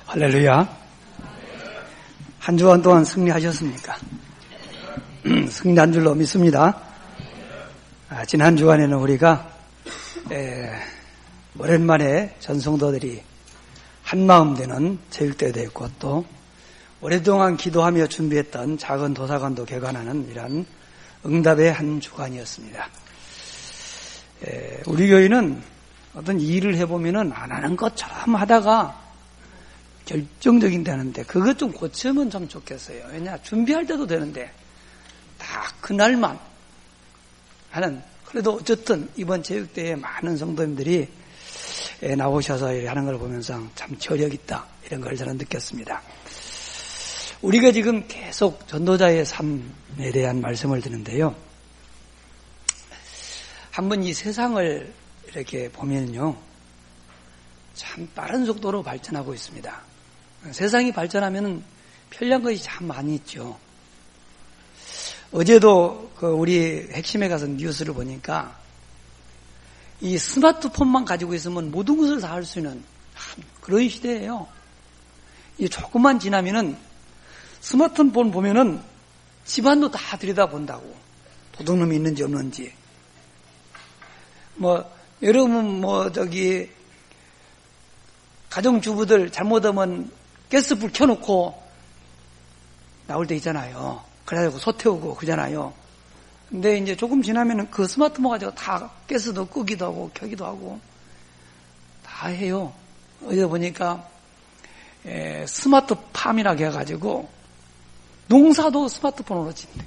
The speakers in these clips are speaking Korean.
할렐루야. 한 주간 동안 승리하셨습니까? 승리한 줄로 믿습니다. 지난 주간에는 우리가 오랜만에 전성도들이 한마음 되는 체육대회도 있고 또 오랫동안 기도하며 준비했던 작은 도서관도 개관하는 이런 응답의 한 주간이었습니다. 우리 교회는 어떤 일을 해보면은 안 하는 것처럼 하다가 결정적인 되는데 그것 좀 고치면 좀 좋겠어요. 왜냐 준비할 때도 되는데 다 그날만 하는. 그래도 어쨌든 이번 체육대회에 많은 성도님들이 나오셔서 하는 걸 보면서 참 저력 있다 이런 걸 저는 느꼈습니다. 우리가 지금 계속 전도자의 삶에 대한 말씀을 드는데요. 한번 이 세상을 이렇게 보면요, 참 빠른 속도로 발전하고 있습니다. 세상이 발전하면 편리한 것이 참 많이 있죠. 어제도 우리 핵심에 가서 뉴스를 보니까 이 스마트폰만 가지고 있으면 모든 것을 다 할 수 있는 그런 시대예요. 이 조금만 지나면은 스마트폰 보면은 집안도 다 들여다본다고. 도둑놈이 있는지 없는지. 여러분 가정주부들 잘못하면 가스불 켜놓고 나올 때 있잖아요. 그래가지고 소 태우고 그러잖아요. 근데 이제 조금 지나면은 그 스마트폰 가지고 다 가스도 끄기도 하고 켜기도 하고 다 해요. 어제 보니까 스마트팜이라고 해가지고 농사도 스마트폰으로 짓네.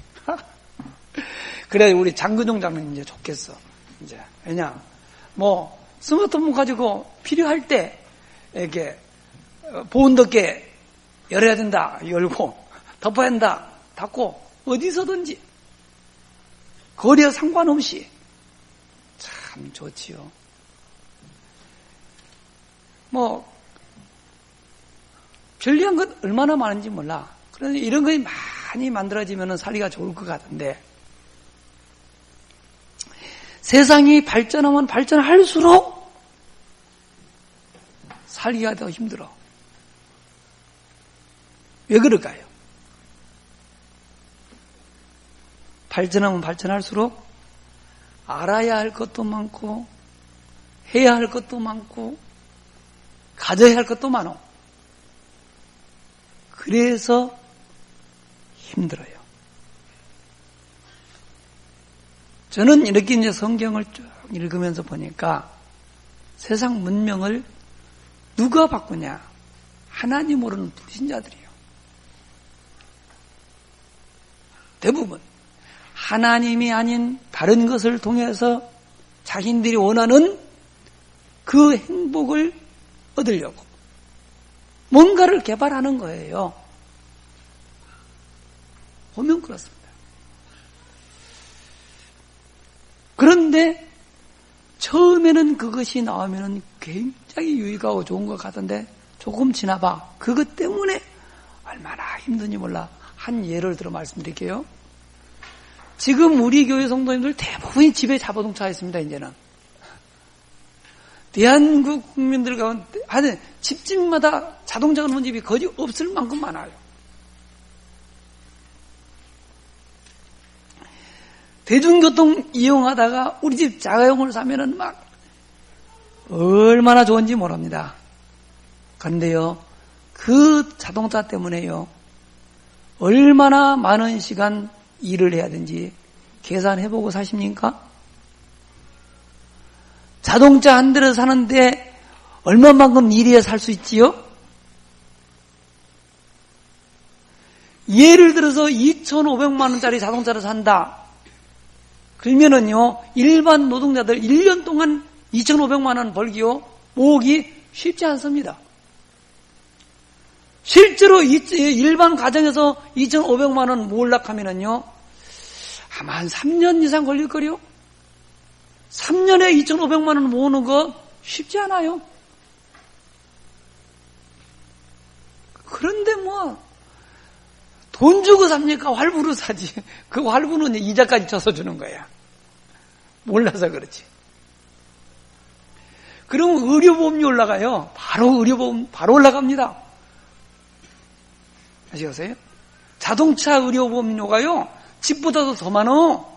그래 우리 장근용 장로님 이제 좋겠어. 이제 왜냐 스마트폰 가지고 필요할 때 이렇게 보온덮개 열어야 된다 열고 덮어야 된다 닫고 어디서든지 거리와 상관없이 참 좋지요. 편리한 것 얼마나 많은지 몰라. 그런데 이런 것이 많이 만들어지면 살기가 좋을 것 같은데 세상이 발전하면 발전할수록 살기가 더 힘들어. 왜 그럴까요? 발전하면 발전할수록 알아야 할 것도 많고 해야 할 것도 많고 가져야 할 것도 많어. 그래서 힘들어요. 저는 이렇게 이제 성경을 쭉 읽으면서 보니까 세상 문명을 누가 바꾸냐? 하나님으로는 불신자들이에요. 대부분 하나님이 아닌 다른 것을 통해서 자신들이 원하는 그 행복을 얻으려고 뭔가를 개발하는 거예요. 보면 그렇습니다. 그런데 처음에는 그것이 나오면 굉장히 유익하고 좋은 것 같은데 조금 지나봐. 그것 때문에 얼마나 힘든지 몰라. 한 예를 들어 말씀드릴게요. 지금 우리 교회 성도님들 대부분이 집에 자동차가 있습니다. 이제는 대한민국 국민들 가운데 집집마다 자동차가 없는 집이 거의 없을 만큼 많아요. 대중교통 이용하다가 우리 집 자가용을 사면은 얼마나 좋은지 모릅니다. 그런데요, 그 자동차 때문에요, 얼마나 많은 시간 일을 해야 되는지 계산해보고 사십니까? 자동차 한 대를 사는데 얼마만큼 일해야 살 수 있지요? 예를 들어서 2,500만 원짜리 자동차를 산다. 그러면은요, 일반 노동자들 1년 동안 2,500만 원 벌기요, 모으기 쉽지 않습니다. 실제로 일반 가정에서 2,500만 원 모으려고 하면은요, 아마 한 3년 이상 걸릴걸요? 3년에 2,500만 원 모으는 거 쉽지 않아요. 그런데 돈 주고 삽니까? 활부로 사지. 그 활부는 이자까지 쳐서 주는 거야. 몰라서 그렇지. 그러면 의료보험이 올라가요. 바로 의료보험 바로 올라갑니다. 아시겠어요? 자동차 의료보험료가요, 집보다도 더 많어.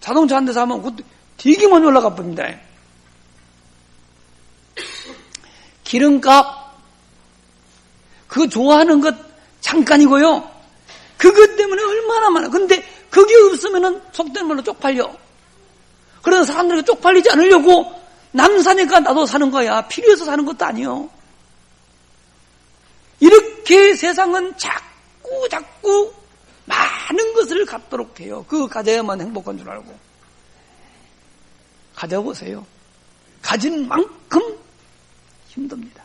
자동차 한 대 사면 그것도 되게 많이 올라가 봅니다. 기름값, 그거 좋아하는 것 잠깐이고요. 그것 때문에 얼마나 많아. 근데 그게 없으면은 속된 말로 쪽팔려. 그래서 사람들이 쪽팔리지 않으려고 남 사니까 나도 사는 거야. 필요해서 사는 것도 아니요. 이렇게 세상은 자꾸 많은 것을 갖도록 해요. 그거 가져야만 행복한 줄 알고. 가져보세요. 가진 만큼 힘듭니다.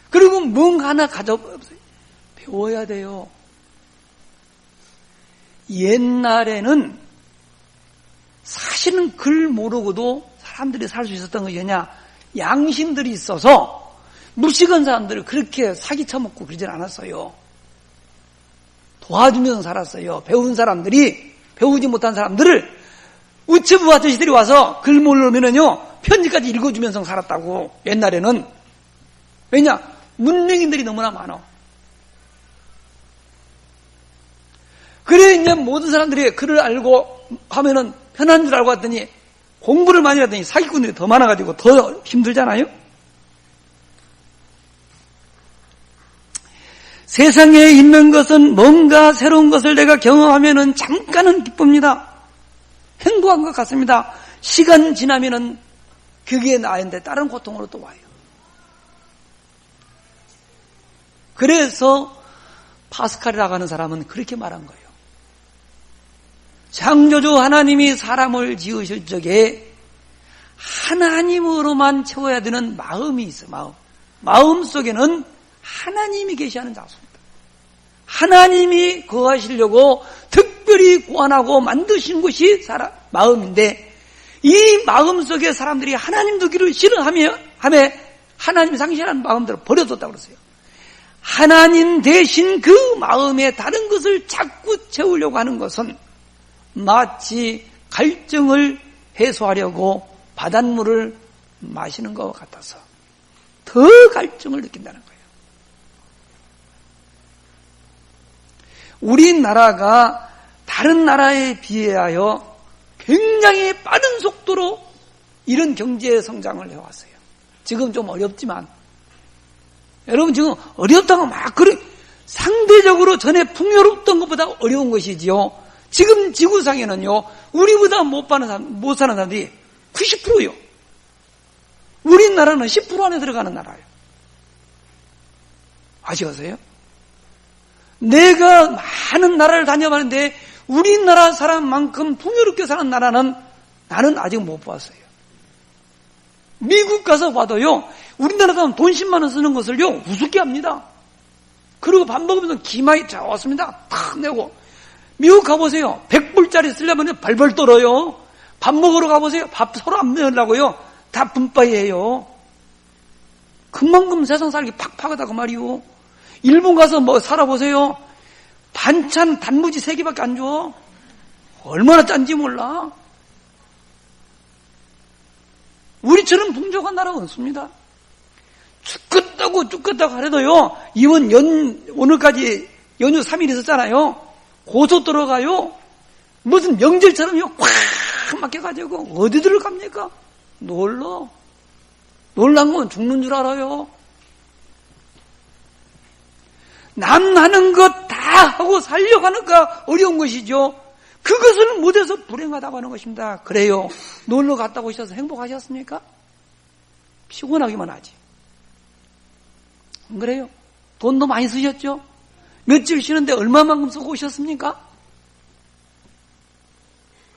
그리고 뭔가 하나 가져보세요. 배워야 돼요. 옛날에는 사실은 글 모르고도 사람들이 살 수 있었던 것이 뭐냐, 양심들이 있어서 무식한 사람들을 그렇게 사기 쳐먹고 그러진 않았어요. 도와주면서 살았어요. 배운 사람들이 배우지 못한 사람들을 우체부 아저씨들이 와서 글 모르면은요 편지까지 읽어주면서 살았다고. 옛날에는. 왜냐? 문맹인들이 너무나 많아. 그래 이제 모든 사람들이 글을 알고 하면은 편한 줄 알고 왔더니 공부를 많이 했더니 사기꾼들이 더 많아가지고 더 힘들잖아요. 세상에 있는 것은 뭔가 새로운 것을 내가 경험하면은 잠깐은 기쁩니다. 행복한 것 같습니다. 시간 지나면은 그게 나은데 다른 고통으로 또 와요. 그래서 파스칼이라고 하는 사람은 그렇게 말한 거예요. 창조주 하나님이 사람을 지으실 적에 하나님으로만 채워야 되는 마음이 있어요. 마음 속에는 하나님이 계시하는 장소입니다. 하나님이 거하시려고 특별히 고안하고 만드신 것이 마음인데, 이 마음 속에 사람들이 하나님 두기를 싫어하며 하나님 상실하는 마음들을 버려뒀다고 그러세요. 하나님 대신 그 마음에 다른 것을 자꾸 채우려고 하는 것은 마치 갈증을 해소하려고 바닷물을 마시는 것 같아서 더 갈증을 느낀다는 거예요. 우리나라가 다른 나라에 비하여 굉장히 빠른 속도로 이런 경제 성장을 해왔어요. 지금 좀 어렵지만, 여러분 지금 어렵다고 막 그래, 상대적으로 전에 풍요롭던 것보다 어려운 것이지요. 지금 지구상에는요, 우리보다 못 사는 사람들이 90%요. 우리나라는 10% 안에 들어가는 나라예요. 아시겠어요? 내가 많은 나라를 다녀봤는데 우리나라 사람만큼 풍요롭게 사는 나라는 나는 아직 못 봤어요. 미국 가서 봐도요, 우리나라 사람 돈 10만 원 쓰는 것을요 우습게 합니다. 그리고 밥 먹으면서 기마이 좋습니다. 탁 내고. 미국 가보세요. 100불짜리 쓰려면 발벌 떨어요. 밥 먹으러 가보세요. 밥 서로 안 먹으려고요. 다 분빠이해요. 그만큼 세상 살기 팍팍하다고 말이요. 일본 가서 뭐 살아보세요. 반찬 단무지 3개밖에 안 줘. 얼마나 짠지 몰라. 우리처럼 풍족한 나라가 없습니다. 죽겠다고 하래도요, 이번 오늘까지 연휴 3일 있었잖아요. 고소 들어가요. 무슨 명절처럼요, 꽉 막혀가지고 어디들 갑니까? 놀란 건 죽는 줄 알아요. 남 하는 것 다 하고 살려고 하니까 어려운 것이죠. 그것을 못해서 불행하다고 하는 것입니다. 그래요. 놀러 갔다 오셔서 행복하셨습니까? 피곤하기만 하지. 안 그래요? 돈도 많이 쓰셨죠? 며칠 쉬는데 얼마만큼 쓰고 오셨습니까?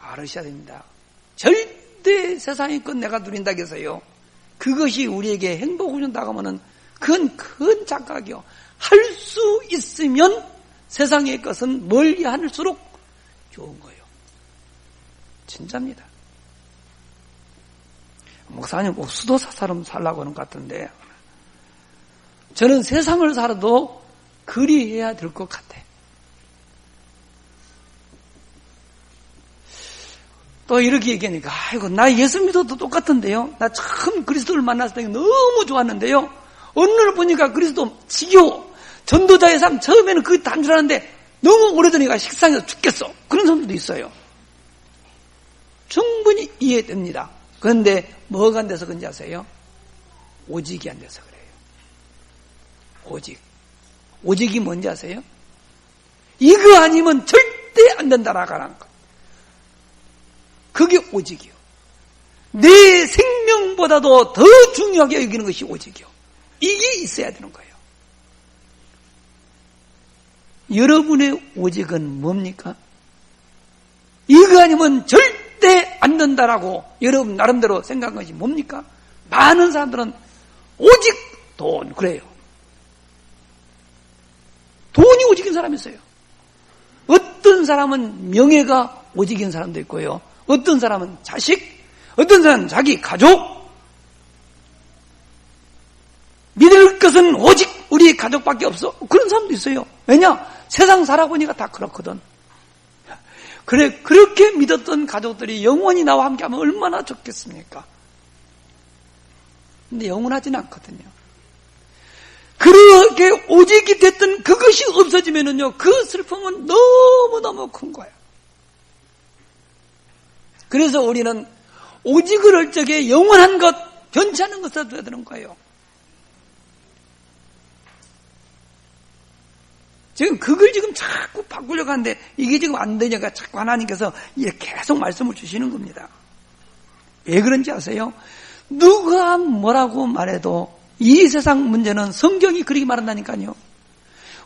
알으셔야 됩니다. 절대 세상의 것 내가 누린다고 해서요, 그것이 우리에게 행복을 준다고 하면은 그건 큰 착각이요. 할 수 있으면 세상의 것은 멀리 할수록 좋은 거예요. 진짜입니다. 목사님 꼭 수도사처럼 살라고 하는 것 같은데, 저는 세상을 살아도 그리해야 될 것 같아요. 또 이렇게 얘기하니까, 아이고, 나 예수 믿어도 똑같은데요? 나 처음 그리스도를 만났을 때 너무 좋았는데요? 어느 날 보니까 그리스도 지겨워. 전도자의 삶, 처음에는 그게 단 줄 알았는데, 너무 오래되니까 식상해서 죽겠어. 그런 사람들도 있어요. 충분히 이해됩니다. 그런데 뭐가 안 돼서 그런지 아세요? 오직이 안 돼서 그래요. 오직. 오직이 뭔지 아세요? 이거 아니면 절대 안 된다라는 거. 그게 오직이요. 내 생명보다도 더 중요하게 여기는 것이 오직이요. 이게 있어야 되는 거예요. 여러분의 오직은 뭡니까? 이거 아니면 절대 안 된다라고 여러분 나름대로 생각한 것이 뭡니까? 많은 사람들은 오직 돈, 그래요. 돈이 오직인 사람이 있어요. 어떤 사람은 명예가 오직인 사람도 있고요. 어떤 사람은 자식, 어떤 사람은 자기 가족. 믿을 것은 오직 우리 가족밖에 없어. 그런 사람도 있어요. 왜냐? 세상 살아보니까 다 그렇거든. 그래, 그렇게 믿었던 가족들이 영원히 나와 함께하면 얼마나 좋겠습니까? 근데 영원하지는 않거든요. 그렇게 오직이 됐던 그것이 없어지면은요, 그 슬픔은 너무너무 큰 거예요. 그래서 우리는 오직을 할 적에 영원한 것, 변치 않은 것을 줘야 되는 거예요. 지금 그걸 지금 자꾸 바꾸려고 하는데 이게 지금 안 되니까 자꾸 하나님께서 이렇게 계속 말씀을 주시는 겁니다. 왜 그런지 아세요? 누가 뭐라고 말해도 이 세상 문제는 성경이 그렇게 말한다니까요.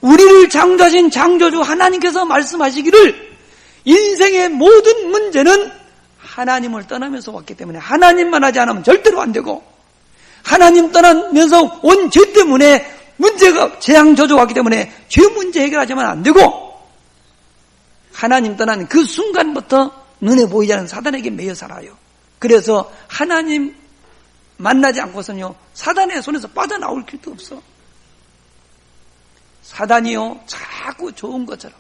우리를 창조하신 창조주 하나님께서 말씀하시기를 인생의 모든 문제는 하나님을 떠나면서 왔기 때문에 하나님만 하지 않으면 절대로 안 되고, 하나님 떠나면서 온 죄 때문에 문제가 재앙 저주왔기 때문에 죄 문제 해결하지만 안 되고, 하나님 떠난 그 순간부터 눈에 보이지 않는 사단에게 매여 살아요. 그래서 하나님 만나지 않고서는요, 사단의 손에서 빠져나올 길도 없어. 사단이요, 자꾸 좋은 것처럼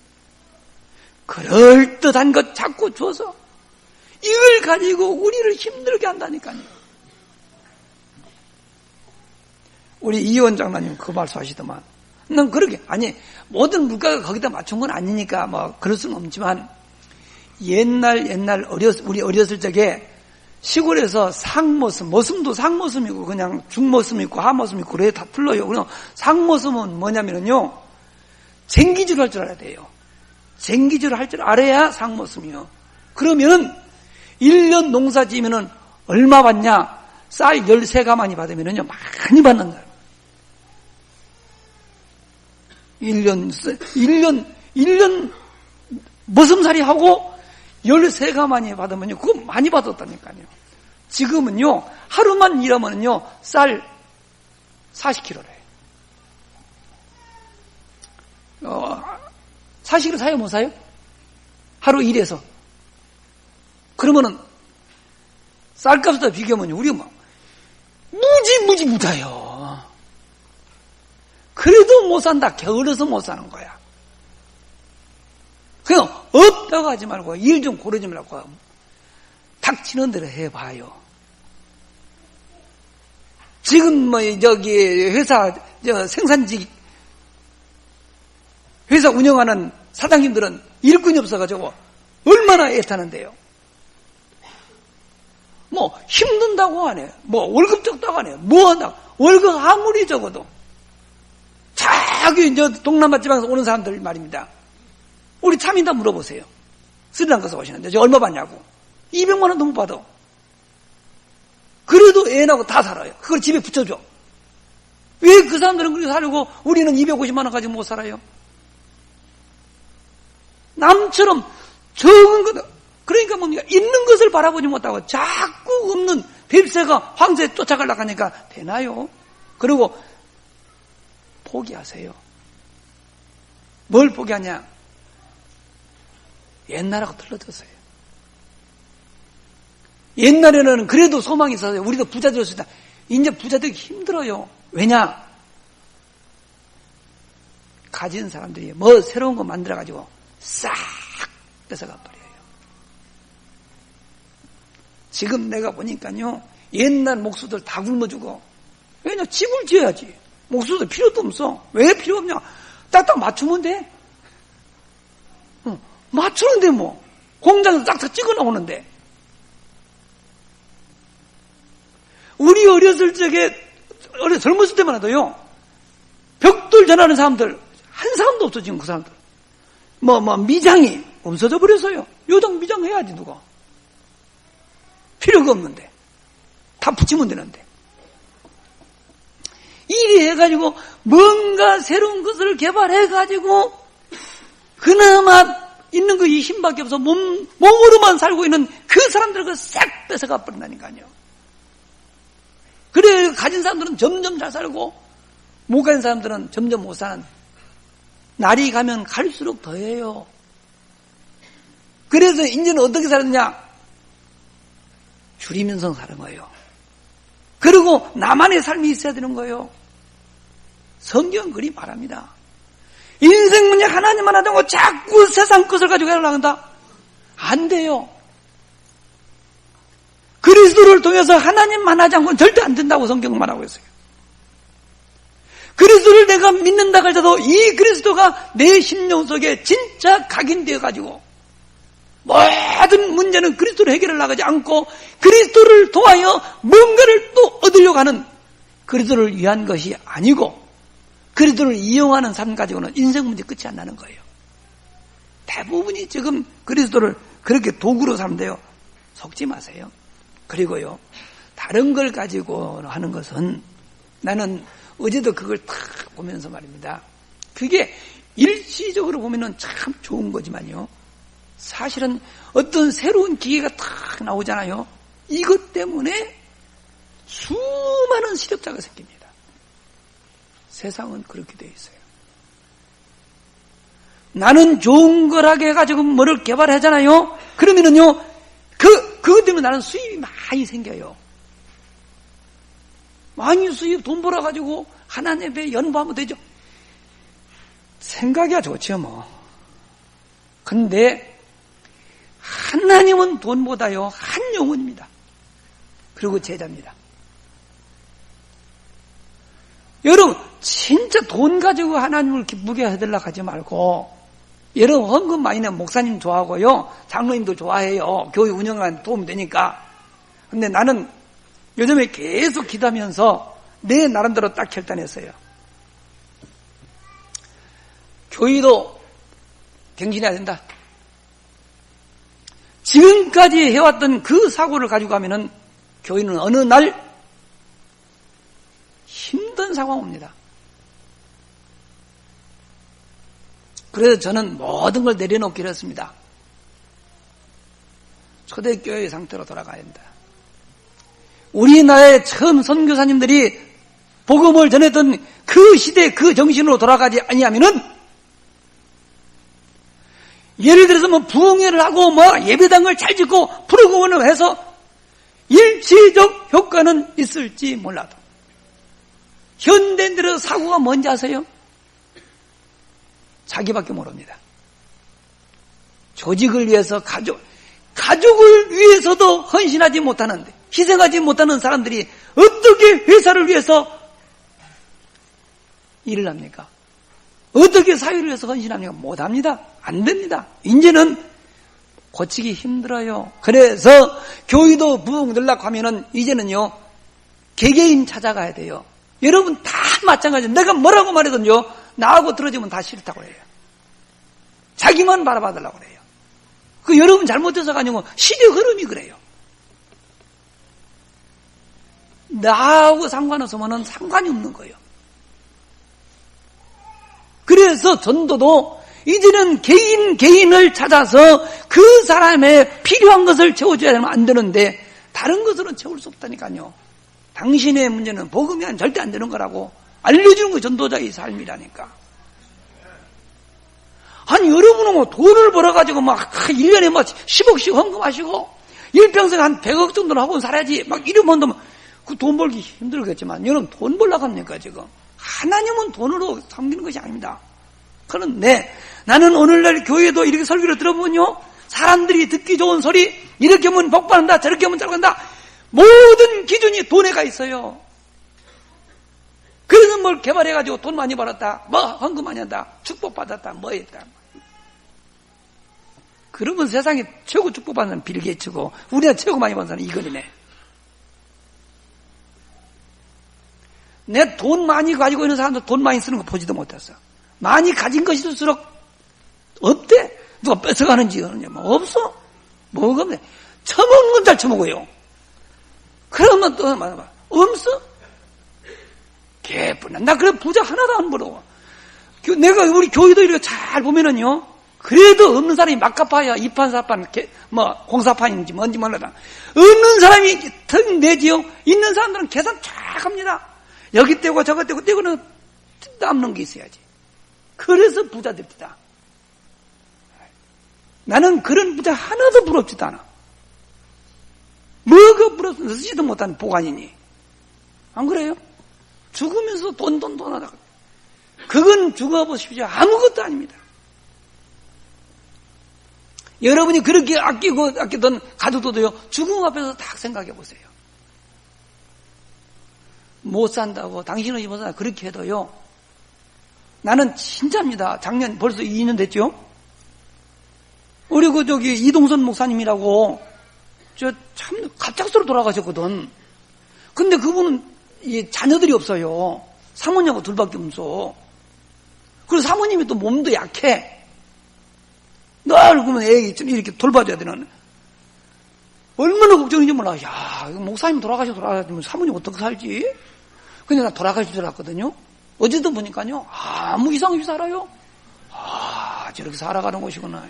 그럴듯한 것 자꾸 줘서 이걸 가지고 우리를 힘들게 한다니까요. 우리 이원 장로님 그 말씀하시더만, 난 그렇게, 아니 모든 물가가 거기다 맞춘 건 아니니까 뭐 그럴 수는 없지만, 옛날 우리 어렸을 적에 시골에서 모슴도 상모슴이고 그냥 중모슴 있고 하모슴 있고 그래 다 풀러요. 그럼 상모슴은 뭐냐면요, 쟁기줄 할 줄 알아야 돼요. 쟁기줄 할 줄 알아야 상모슴이요. 그러면은 1년 농사 지으면은 얼마 받냐? 쌀 13가마니 받으면은요, 많이 받는 거예요. 1년 머슴살이 하고 13가마니 받으면요, 그거 많이 받았다니까요. 지금은요, 하루만 일하면요, 쌀 40kg래. 40kg 사요, 못 사요? 하루 일해서. 그러면은, 쌀값에다 비교하면 우리가 막, 무지 못해요. 그래도 못 산다. 게을러서 못 사는 거야. 그냥 없다고 하지 말고 일 좀 고르지 말고 닥치는 대로 해봐요. 지금 회사 생산직 회사 운영하는 사장님들은 일꾼이 없어가지고 얼마나 애타는데요. 뭐 힘든다고 하네, 뭐 월급 적다고 하네, 뭐 한다. 월급 아무리 적어도 자기 동남아 지방에서 오는 사람들 말입니다. 우리 차민다 물어보세요. 스리랑카에서 오시는데 저 얼마 받냐고. 200만 원 넘게 받아. 그래도 애나고 다 살아요. 그걸 집에 붙여줘. 왜 그 사람들은 그렇게 살고 우리는 250만 원 가지고 못 살아요? 남처럼 적은 것, 그러니까 뭡니까? 있는 것을 바라보지 못하고 자꾸 없는 뱁새가 황새에 쫓아가려고 하니까 되나요? 그리고 포기하세요. 뭘 포기하냐? 옛날하고 틀려졌어요. 옛날에는 그래도 소망이 있어요. 우리도 부자 될 수 있다. 이제 부자 되기 힘들어요. 왜냐? 가진 사람들이 뭐 새로운 거 만들어가지고 싹 뺏어가 버려요. 지금 내가 보니까요, 옛날 목수들 다 굶어주고, 왜냐, 집을 지어야지. 목수들 필요도 없어. 왜 필요 없냐? 딱딱 맞추면 돼. 맞추는데 뭐. 공장에서 딱딱 찍어 나오는데. 우리 어렸을 적에, 젊었을 때만 해도요, 벽돌 전하는 사람들, 한 사람도 없어, 지금 그 사람들. 미장이 없어져 버렸어요. 요당 미장 해야지, 누가. 필요가 없는데. 다 붙이면 되는데. 이리 해가지고, 뭔가 새로운 것을 개발해가지고, 그나마 있는 거 이 힘밖에 없어. 몸으로만 살고 있는 그 사람들을 그 싹 뺏어가 버린다니까요. 그래, 가진 사람들은 점점 잘 살고, 못 가진 사람들은 점점 못 사는. 날이 가면 갈수록 더해요. 그래서 이제는 어떻게 살았냐? 줄이면서 사는 거예요. 그리고 나만의 삶이 있어야 되는 거예요. 성경은 그리 말합니다. 인생 문제 하나님만 하자고 자꾸 세상 것을 가지고 하려고 한다? 안 돼요. 그리스도를 통해서 하나님만 하지 않고는 절대 안 된다고 성경은 말하고 있어요. 그리스도를 내가 믿는다 할지라도 이 그리스도가 내 심령 속에 진짜 각인되어 가지고 모든 문제는 그리스도로 해결을 나가지 않고 그리스도를 통하여 뭔가를 또 얻으려고 하는 그리스도를 위한 것이 아니고 그리스도를 이용하는 삶 가지고는 인생 문제 끝이 안 나는 거예요. 대부분이 지금 그리스도를 그렇게 도구로 삼는데요. 속지 마세요. 그리고요, 다른 걸 가지고 하는 것은 나는 어제도 그걸 탁 보면서 말입니다. 그게 일시적으로 보면은 참 좋은 거지만요. 사실은 어떤 새로운 기계가 탁 나오잖아요. 이것 때문에 수많은 실업자가 생깁니다. 세상은 그렇게 돼 있어요. 나는 좋은 거라게 해가지고 뭐를 개발하잖아요. 그러면은요, 그것 때문에 나는 수입이 많이 생겨요. 많이 수입 돈 벌어가지고 하나님 앞에 연구하면 되죠. 생각이야 좋죠 뭐. 근데 하나님은 돈보다요 한 영혼입니다. 그리고 제자입니다. 여러분 진짜 돈 가지고 하나님을 기쁘게 해달라고 하지 말고, 여러분 헌금 많이 내면 목사님 좋아하고요, 장로님도 좋아해요. 교회 운영하는 도움이 되니까. 근데 나는 요즘에 계속 기도하면서 내 나름대로 딱 결단했어요. 교회도 갱신해야 된다. 지금까지 해왔던 그 사고를 가지고 가면은 교회는 어느 날 힘든 상황 옵니다. 그래서 저는 모든 걸 내려놓기로 했습니다. 초대교회 상태로 돌아가야 된다. 우리나라의 처음 선교사님들이 복음을 전했던 그 시대 그 정신으로 돌아가지 아니하면은, 예를 들어서 뭐 부흥회를 하고 뭐 예배당을 잘 짓고 프로그램을 해서 일시적 효과는 있을지 몰라도 현대인들의 사고가 뭔지 아세요? 자기밖에 모릅니다. 조직을 위해서 가족을 위해서도 헌신하지 못하는데, 희생하지 못하는 사람들이 어떻게 회사를 위해서 일을 합니까? 어떻게 사회를 위해서 헌신합니까? 못합니다. 안 됩니다. 이제는 고치기 힘들어요. 그래서 교회도 부흥 늘라고 하면은 이제는요, 개개인 찾아가야 돼요. 여러분 다 마찬가지예요. 내가 뭐라고 말해도요, 나하고 들어주면 다 싫다고 해요. 자기만 바라봐달라고 그래요. 그 여러분 잘못해서가 아니고 시대 흐름이 그래요. 나하고 상관없으면 상관이 없는 거예요. 그래서 전도도 이제는 개인을 찾아서 그 사람의 필요한 것을 채워줘야 되면 안 되는데, 다른 것으로는 채울 수 없다니까요. 당신의 문제는 복음이 절대 안 되는 거라고 알려주는 거 전도자의 삶이라니까. 아니, 여러분은 뭐 돈을 벌어가지고 막 1년에 막 10억씩 헌금하시고 일평생 한 100억 정도는 하고 살아야지 막 이러면 그 돈 벌기 힘들겠지만, 여러분 돈 벌려고 합니까 지금? 하나님은 돈으로 섬기는 것이 아닙니다. 그런데 나는 오늘날 교회도 이렇게 설교를 들어보면요, 사람들이 듣기 좋은 소리, 이렇게 하면 복받는다, 저렇게 하면 잘간다. 모든 기준이 돈에 가 있어요. 그래서 뭘 개발해가지고 돈 많이 벌었다, 뭐 헌금 많이 한다, 축복받았다, 뭐 했다. 그러면 세상에 최고 축복받는 사람은 빌 게이츠고 우리가 최고 많이 버는 사람은 이건희네. 내 돈 많이 가지고 있는 사람도 돈 많이 쓰는 거 보지도 못했어. 많이 가진 것일수록 없대. 누가 뺏어가는지 뭐 없어. 뭐가 없네. 처먹는 건 잘 처먹어요. 그러면 또 말해봐. 없어? 개뿔나. 나 그래 부자 하나도 안 부러워. 내가 우리 교회도 이렇게 잘 보면은요. 그래도 없는 사람이 막 갚아야 이판사판, 뭐 공사판인지 뭔지 몰라다. 없는 사람이 턱 내지요. 있는 사람들은 계산 쫙 합니다. 여기 떼고 저거 떼고 떼고는 남는 게 있어야지. 그래서 부자들이다. 나는 그런 부자 하나도 부럽지도 않아. 뭐가 부럽어? 쓰지도 못하는 보관이니. 안 그래요? 죽으면서 돈 하다가. 그건 죽어보십시오. 아무것도 아닙니다. 여러분이 그렇게 아끼던 가족도요, 죽음 앞에서 딱 생각해 보세요. 못 산다고, 당신은 못 산다, 그렇게 해도요, 나는 진짜입니다. 작년 벌써 2년 됐죠? 우리 이동선 목사님이라고, 참 갑작스러워 돌아가셨거든. 근데 그분은 자녀들이 없어요. 사모님하고 둘밖에 없어. 그리고 사모님이 또 몸도 약해. 늘 그러면 애 이렇게 돌봐줘야 되는. 얼마나 걱정인지 몰라. 야, 목사님 돌아가시면 사모님 어떻게 살지? 근데 나 돌아가실 줄 알았거든요. 어제도 보니까요, 아무 이상 없이 살아요. 저렇게 살아가는 곳이구나.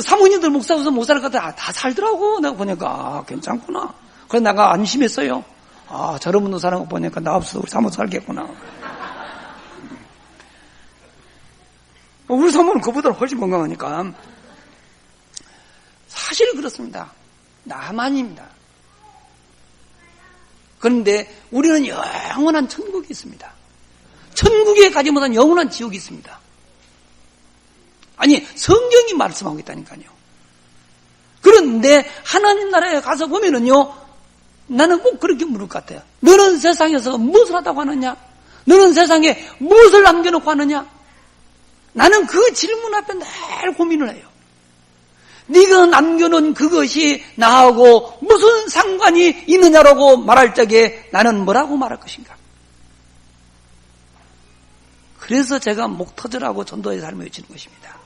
사모님들 목사로서 못 살 것 같아. 다 살더라고. 내가 보니까, 괜찮구나. 그래서 내가 안심했어요. 저런 분도 사는 거 보니까 나 없어도 우리 사모 살겠구나. 우리 사모는 그보다 훨씬 건강하니까. 사실 그렇습니다. 나만입니다. 그런데 우리는 영원한 천국이 있습니다. 천국에 가지 못한 영원한 지옥이 있습니다. 아니, 성경이 말씀하고 있다니까요. 그런데 하나님 나라에 가서 보면은요, 나는 꼭 그렇게 물을 것 같아요. 너는 세상에서 무엇을 하다고 하느냐? 너는 세상에 무엇을 남겨놓고 하느냐? 나는 그 질문 앞에 늘 고민을 해요. 네가 남겨놓은 그것이 나하고 무슨 상관이 있느냐라고 말할 적에 나는 뭐라고 말할 것인가? 그래서 제가 목 터져라고 전도의 삶을 외치는 것입니다.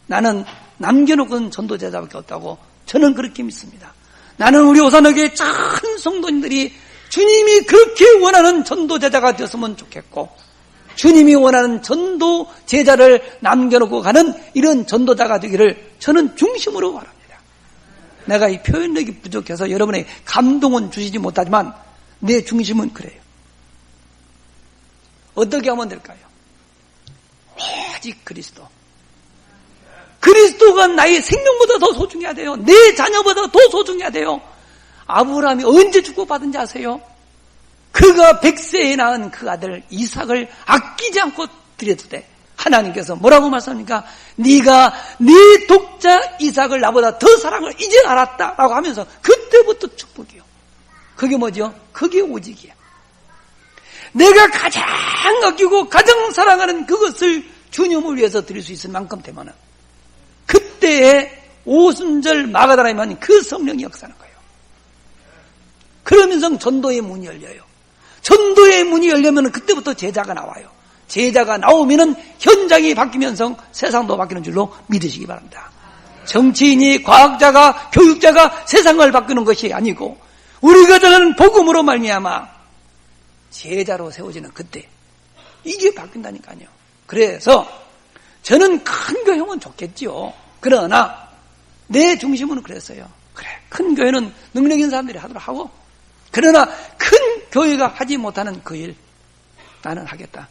나는 남겨놓은 전도제자밖에 없다고 저는 그렇게 믿습니다. 나는 우리 오산역의 큰 성도님들이 주님이 그렇게 원하는 전도제자가 되었으면 좋겠고, 주님이 원하는 전도 제자를 남겨놓고 가는 이런 전도자가 되기를 저는 중심으로 바랍니다. 내가 이 표현력이 부족해서 여러분의 감동은 주시지 못하지만 내 중심은 그래요. 어떻게 하면 될까요? 오직 그리스도. 그리스도가 나의 생명보다 더 소중해야 돼요. 내 자녀보다 더 소중해야 돼요. 아브라함이 언제 축복받은지 아세요? 그가 100세에 낳은 그 아들 이삭을 아끼지 않고 드려주되 하나님께서 뭐라고 말씀합니까? 네가 네 독자 이삭을 나보다 더 사랑을 이제 알았다라고 하면서 그때부터 축복이요. 그게 뭐죠? 그게 오직이야. 내가 가장 아끼고 가장 사랑하는 그것을 주님을 위해서 드릴 수 있을 만큼 되면은 그때에 오순절 마가다라에만 그 성령이 역사하는 거예요. 그러면서 전도의 문이 열려요. 전도의 문이 열려면 그때부터 제자가 나와요. 제자가 나오면은 현장이 바뀌면서 세상도 바뀌는 줄로 믿으시기 바랍니다. 정치인이, 과학자가, 교육자가 세상을 바꾸는 것이 아니고 우리가 전하는 복음으로 말미암아 제자로 세워지는 그때 이게 바뀐다니까요. 그래서 저는 큰 교회는 좋겠지요. 그러나 내 중심은 그랬어요. 그래, 큰 교회는 능력 있는 사람들이 하도록 하고, 그러나 큰 교회가 하지 못하는 그 일 나는 하겠다.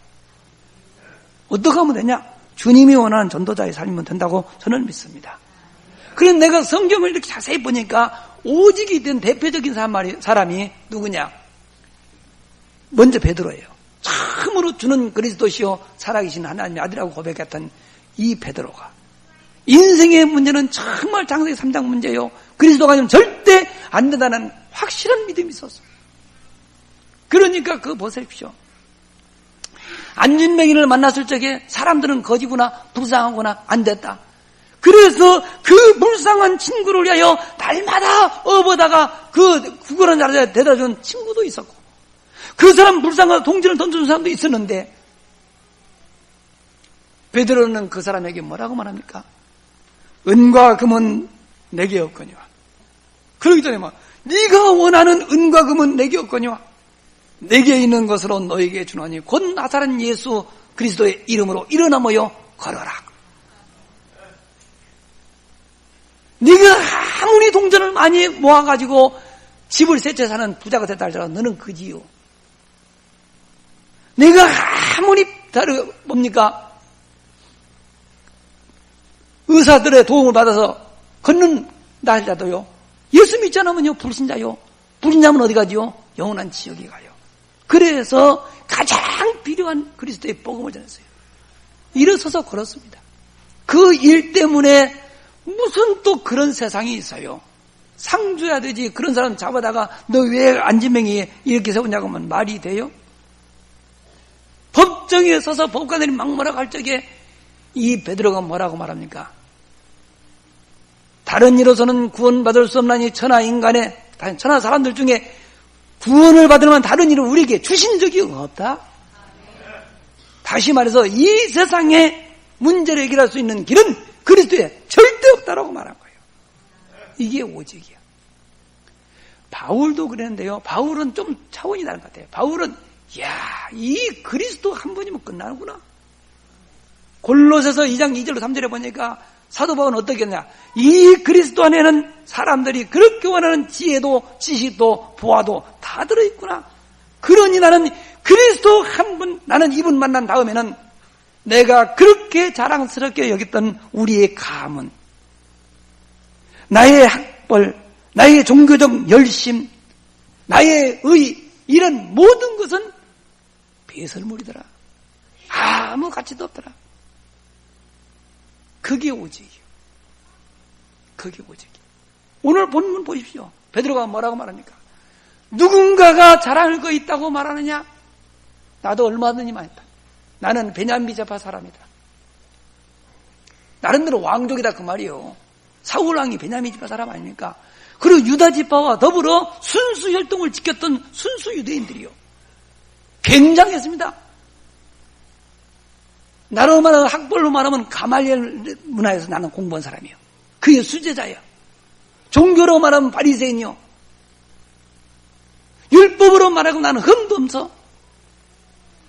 어떻게 하면 되냐? 주님이 원하는 전도자의 삶이면 된다고 저는 믿습니다. 그래서 내가 성경을 이렇게 자세히 보니까 오직이 된 대표적인 사람이 누구냐? 먼저 베드로예요. 참으로 주는 그리스도시요 살아계신 하나님의 아들이라고 고백했던 이 베드로가 인생의 문제는 정말 장세기 3장 문제요. 그리스도가 아니면 절대 안 된다는 확실한 믿음이 있었어요. 그러니까 그거 보십시오. 안진뱅이를 만났을 적에 사람들은 거지구나 불쌍하구나 안 됐다. 그래서 그 불쌍한 친구를 위하여 날마다 업어다가 그 구걸한 자리에 데려다 준 친구도 있었고 그 사람 불쌍한 동전을 던져준 사람도 있었는데 베드로는 그 사람에게 뭐라고 말합니까? 은과 금은 내게 없거니와. 그러기 전에 네가 원하는 은과 금은 내게 없거니와 내게 있는 것으로 너에게 주노니 곧 나사렛 예수 그리스도의 이름으로 일어나 모여 걸어라. 네가 아무리 동전을 많이 모아가지고 집을 세 채 사는 부자가 됐다 할지라도 너는 그지요. 내가 아무리 뭡니까? 의사들의 도움을 받아서 걷는다 할지라도요. 예수 믿지 않으면요 불신자요. 불신자면 어디 가지요? 영원한 지옥에 가요. 그래서 가장 필요한 그리스도의 복음을 전했어요. 일어서서 걸었습니다. 그 일 때문에 무슨 또 그런 세상이 있어요. 상 줘야 되지. 그런 사람 잡아다가 너 왜 안진뱅이에 이렇게 세우냐고 하면 말이 돼요? 법정에 서서 법관들이 막 뭐라고 할 적에 이 베드로가 뭐라고 말합니까? 다른 이로서는 구원받을 수 없나니 천하 인간의 천하 사람들 중에 구원을 받으려면 다른 일을 우리에게 주신 적이 없다. 다시 말해서 이 세상에 문제를 해결할 수 있는 길은 그리스도에 절대 없다라고 말한 거예요. 이게 오직이야. 바울도 그랬는데요. 바울은 좀 차원이 다른 것 같아요. 바울은 이 그리스도 한 분이면 끝나는구나. 골로새서 2장 2절로 3절에 보니까 사도 바울은 어떻게 했냐. 이 그리스도 안에는 사람들이 그렇게 원하는 지혜도 지식도 보아도 다 들어있구나. 그러니 나는 그리스도 한 분, 나는 이분 만난 다음에는 내가 그렇게 자랑스럽게 여겼던 우리의 가문, 나의 학벌, 나의 종교적 열심, 나의 의, 이런 모든 것은 배설물이더라. 아무 가치도 없더라. 그게 오직이요. 그게 오직이요. 오늘 본문 보십시오. 베드로가 뭐라고 말합니까? 누군가가 자랑할 거 있다고 말하느냐? 나도 얼마든지 말했다. 나는 베냐민 지파 사람이다. 나름대로 왕족이다 그 말이요. 사울 왕이 베냐민 지파 사람 아닙니까? 그리고 유다 지파와 더불어 순수 혈통을 지켰던 순수 유대인들이요. 굉장했습니다. 나로 말하면 학벌로 말하면 가말리엘 문화에서 나는 공부한 사람이요. 그게 수제자예요. 종교로 말하면 바리새인이요. 율법으로 말하고 나는 흠도 없어.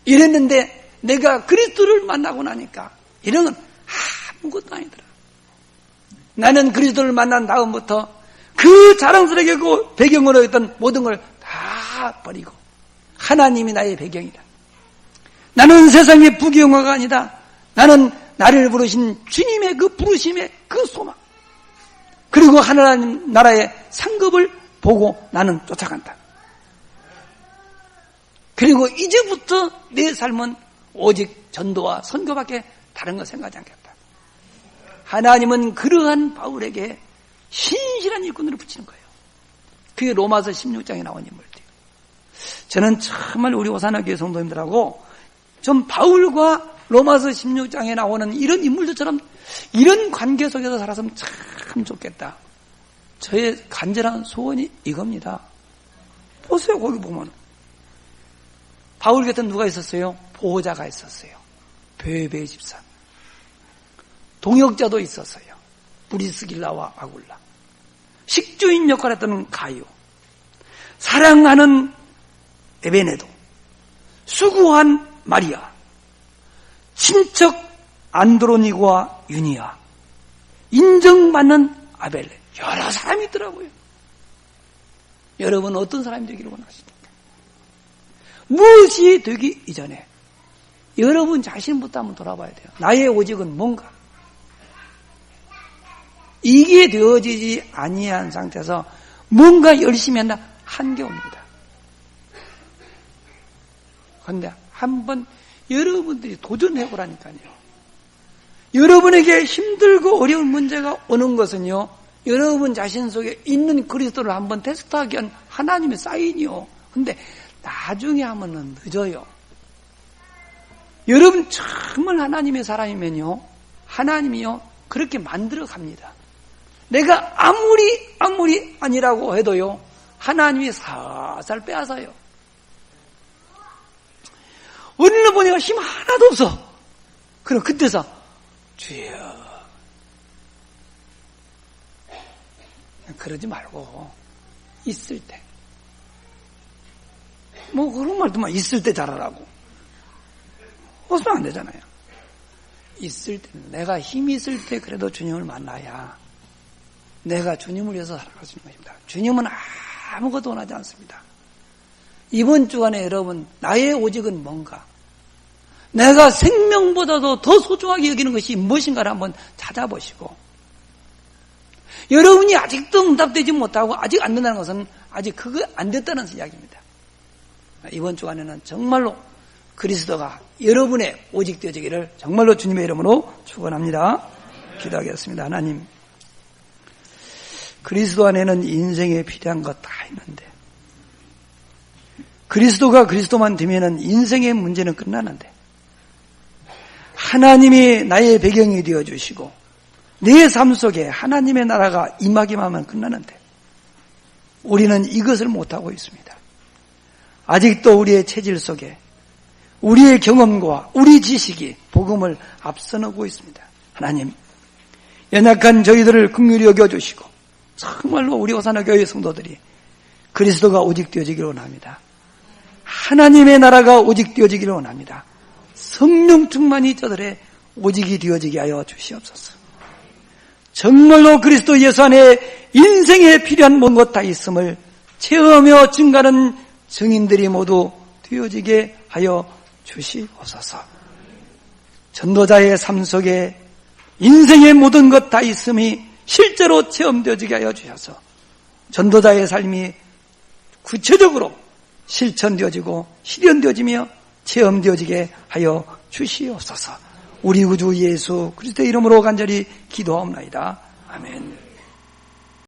이랬는데 내가 그리스도를 만나고 나니까 이런 건 아무것도 아니더라. 나는 그리스도를 만난 다음부터 그 자랑스럽게 그 배경으로 했던 모든 걸 다 버리고 하나님이 나의 배경이다. 나는 세상의 부귀영화가 아니다. 나는 나를 부르신 주님의 그 부르심의 그 소망, 그리고 하나님 나라의 상급을 보고 나는 쫓아간다. 그리고 이제부터 내 삶은 오직 전도와 선교밖에 다른 거 생각하지 않겠다. 하나님은 그러한 바울에게 신실한 일꾼으로 붙이는 거예요. 그게 로마서 16장에 나온 인물들. 저는 정말 우리 오산학교의 성도님들하고 좀 바울과 로마서 16장에 나오는 이런 인물들처럼 이런 관계 속에서 살았으면 참 좋겠다. 저의 간절한 소원이 이겁니다. 보세요, 거기 보면. 바울 곁에 누가 있었어요? 보호자가 있었어요. 베베 집사. 동역자도 있었어요. 브리스길라와 아굴라. 식주인 역할을 했던 가요. 사랑하는 에베네도. 수고한 마리아. 친척 안드로니고와 유니아. 인정받는 아벨레. 여러 사람이 있더라고요. 여러분 어떤 사람이 되기를 원하십니까? 무엇이 되기 이전에 여러분 자신부터 한번 돌아봐야 돼요. 나의 오직은 뭔가? 이게 되어지지 아니한 상태에서 뭔가 열심히 한다 한겨울입니다. 그런데 한번 여러분들이 도전해보라니까요. 여러분에게 힘들고 어려운 문제가 오는 것은요, 여러분 자신 속에 있는 그리스도를 한번 테스트하기 위한 하나님의 사인이요. 근데 나중에 하면은 늦어요. 여러분 정말 하나님의 사람이면요, 하나님이요 그렇게 만들어 갑니다. 내가 아무리 아니라고 해도요, 하나님이 살살 빼앗아요. 어느 날 보니까 힘 하나도 없어. 그럼 그때서 주여, 그러지 말고 있을 때, 뭐 그런 말도 막 있을 때 잘하라고 없으면 안 되잖아요. 있을 때는, 내가 힘이 있을 때 그래도 주님을 만나야 내가 주님을 위해서 살아갈 수 있는 것입니다. 주님은 아무것도 원하지 않습니다. 이번 주간에 여러분, 나의 오직은 뭔가, 내가 생명보다도 더 소중하게 여기는 것이 무엇인가를 한번 찾아보시고, 여러분이 아직도 응답되지 못하고 아직 안 된다는 것은 아직 그거 안 됐다는 이야기입니다. 이번 주간에는 정말로 그리스도가 여러분의 오직 되어지기를 정말로 주님의 이름으로 축원합니다. 기도하겠습니다. 하나님, 그리스도 안에는 인생에 필요한 것 다 있는데, 그리스도가 그리스도만 되면은 인생의 문제는 끝나는데, 하나님이 나의 배경이 되어주시고 내 삶 속에 하나님의 나라가 임하기만 하면 끝나는데, 우리는 이것을 못하고 있습니다. 아직도 우리의 체질 속에 우리의 경험과 우리 지식이 복음을 앞서나가고 있습니다. 하나님, 연약한 저희들을 긍휼히 여겨주시고 정말로 우리 호사나 교회 성도들이 그리스도가 오직 되어지기를 원합니다. 하나님의 나라가 오직 되어지기를 원합니다. 성령 충만이 저들의 오직이 되어지게 하여 주시옵소서. 정말로 그리스도 예수 안에 인생에 필요한 모든 것 다 있음을 체험하며 증가하는 증인들이 모두 되어지게 하여 주시옵소서. 전도자의 삶 속에 인생의 모든 것 다 있음이 실제로 체험되어지게 하여 주셔서 전도자의 삶이 구체적으로 실천되어지고 실현되어지며 체험되어지게 하여 주시옵소서. 우리 구주 예수 그리스도의 이름으로 간절히 기도하옵나이다. 아멘.